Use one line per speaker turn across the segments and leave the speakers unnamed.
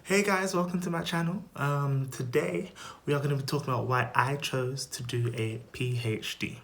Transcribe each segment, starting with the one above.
Hey guys, welcome to my channel. Today we are going to be talking about why I chose to do a PhD.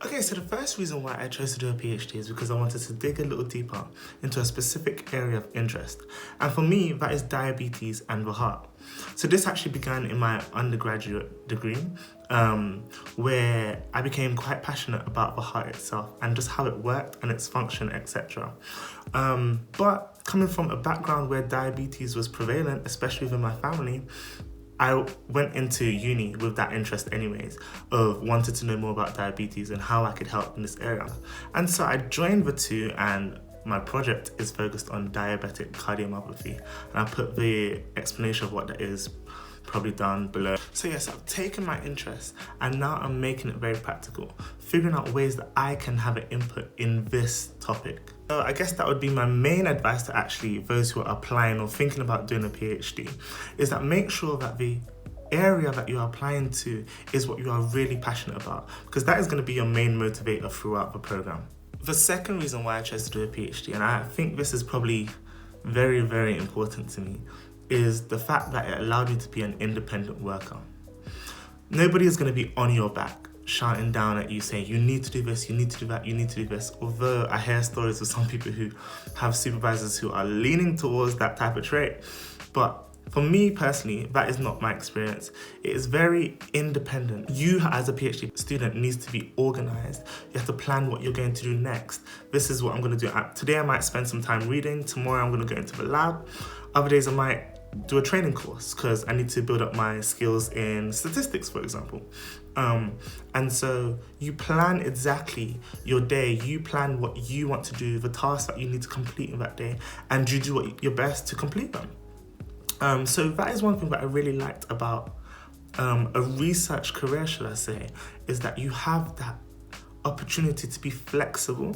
Okay, so the first reason why I chose to do a PhD is because I wanted to dig a little deeper into a specific area of interest. And for me, that is diabetes and the heart. So this actually began in my undergraduate degree, where I became quite passionate about the heart itself and just how it worked and its function, etc. But coming from a background where diabetes was prevalent, especially within my family, I went into uni with that interest anyways, of wanted to know more about diabetes and how I could help in this area. And so I joined the two, and my project is focused on diabetic cardiomyopathy. And I put the explanation of what that is probably down below. So yes, I've taken my interest and now I'm making it very practical, figuring out ways that I can have an input in this topic. So I guess that would be my main advice to actually those who are applying or thinking about doing a PhD, is that make sure that the area that you're applying to is what you are really passionate about, because that is going to be your main motivator throughout the program. The second reason why I chose to do a PhD, and I think this is probably very, very important to me, is the fact that it allowed me to be an independent worker. Nobody is going to be on your back, shouting down at you saying, you need to do this, you need to do that, you need to do this. Although I hear stories of some people who have supervisors who are leaning towards that type of trait. But for me personally, that is not my experience. It is very independent. You as a PhD student needs to be organized. You have to plan what you're going to do next. This is what I'm going to do. Today I might spend some time reading. Tomorrow I'm going to go into the lab. Other days I might do a training course because I need to build up my skills in statistics, for example. And so you plan exactly your day, you plan what you want to do, the tasks that you need to complete in that day, and you do your best to complete them. So that is one thing that I really liked about a research career, shall I say, is that you have that opportunity to be flexible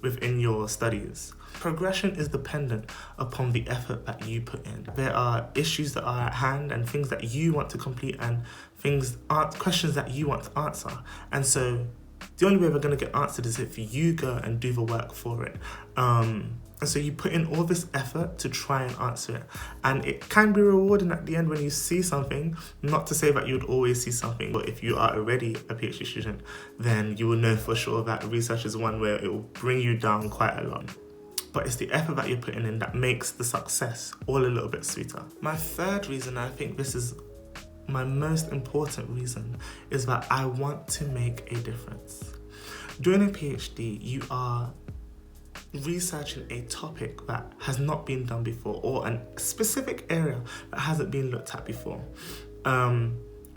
within your studies. Progression is dependent upon the effort that you put in. There are issues that are at hand and things that you want to complete and questions that you want to answer. And so the only way they're going to get answered is if you go and do the work for it. And so you put in all this effort to try and answer it. And it can be rewarding at the end when you see something. Not to say that you would always see something, but if you are already a PhD student, then you will know for sure that research is one where it will bring you down quite a lot. But it's the effort that you're putting in that makes the success all a little bit sweeter. My third reason, I think this is my most important reason, is that I want to make a difference. Doing a PhD, you are researching a topic that has not been done before, or a specific area that hasn't been looked at before. And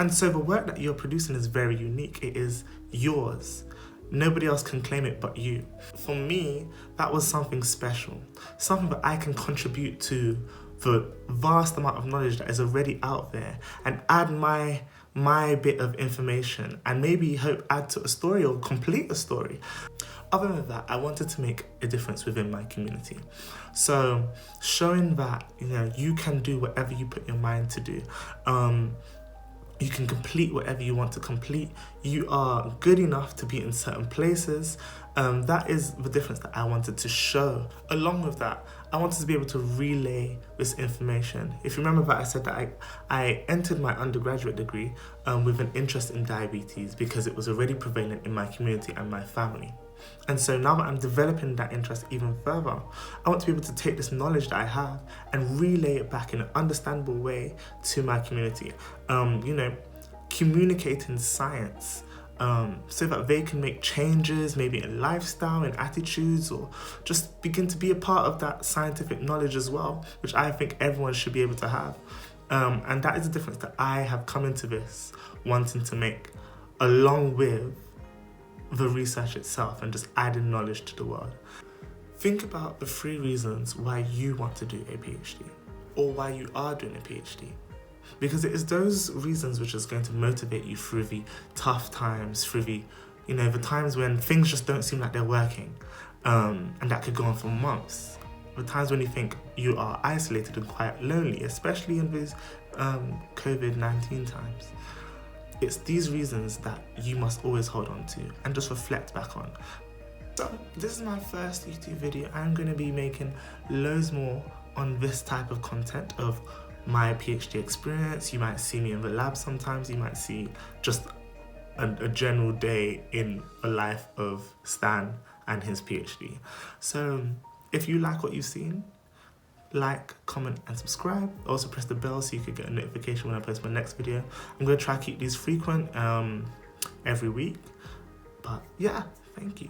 so the work that you're producing is very unique. It is yours. Nobody else can claim it but you. For me, that was something special, something that I can contribute to the vast amount of knowledge that is already out there and add my bit of information and maybe hope add to a story or complete a story. Other than that, I wanted to make a difference within my community. So showing that, you can do whatever you put your mind to do. You can complete whatever you want to complete. You are good enough to be in certain places. That is the difference that I wanted to show. Along with that, I wanted to be able to relay this information. If you remember that I said that I entered my undergraduate degree with an interest in diabetes because it was already prevalent in my community and my family. And so now that I'm developing that interest even further, I want to be able to take this knowledge that I have and relay it back in an understandable way to my community. Communicating science so that they can make changes, maybe in lifestyle and attitudes, or just begin to be a part of that scientific knowledge as well, which I think everyone should be able to have. And that is the difference that I have come into this wanting to make, along with the research itself and just adding knowledge to the world. Think about the 3 reasons why you want to do a PhD. or why you are doing a PhD. Because it is those reasons which is going to motivate you through the tough times, through the, the times when things just don't seem like they're working, and that could go on for months. The times when you think you are isolated and quite lonely, especially in these COVID-19 times. It's these reasons that you must always hold on to and just reflect back on. So this is my first YouTube video. I'm going to be making loads more on this type of content of my PhD experience. You might see me in the lab sometimes. You might see just a general day in the life of Stan and his PhD. So if you like what you've seen, like, comment and subscribe. Also press the bell so you could get a notification when I post my next video. I'm going to try to keep these frequent every week. But yeah, thank you.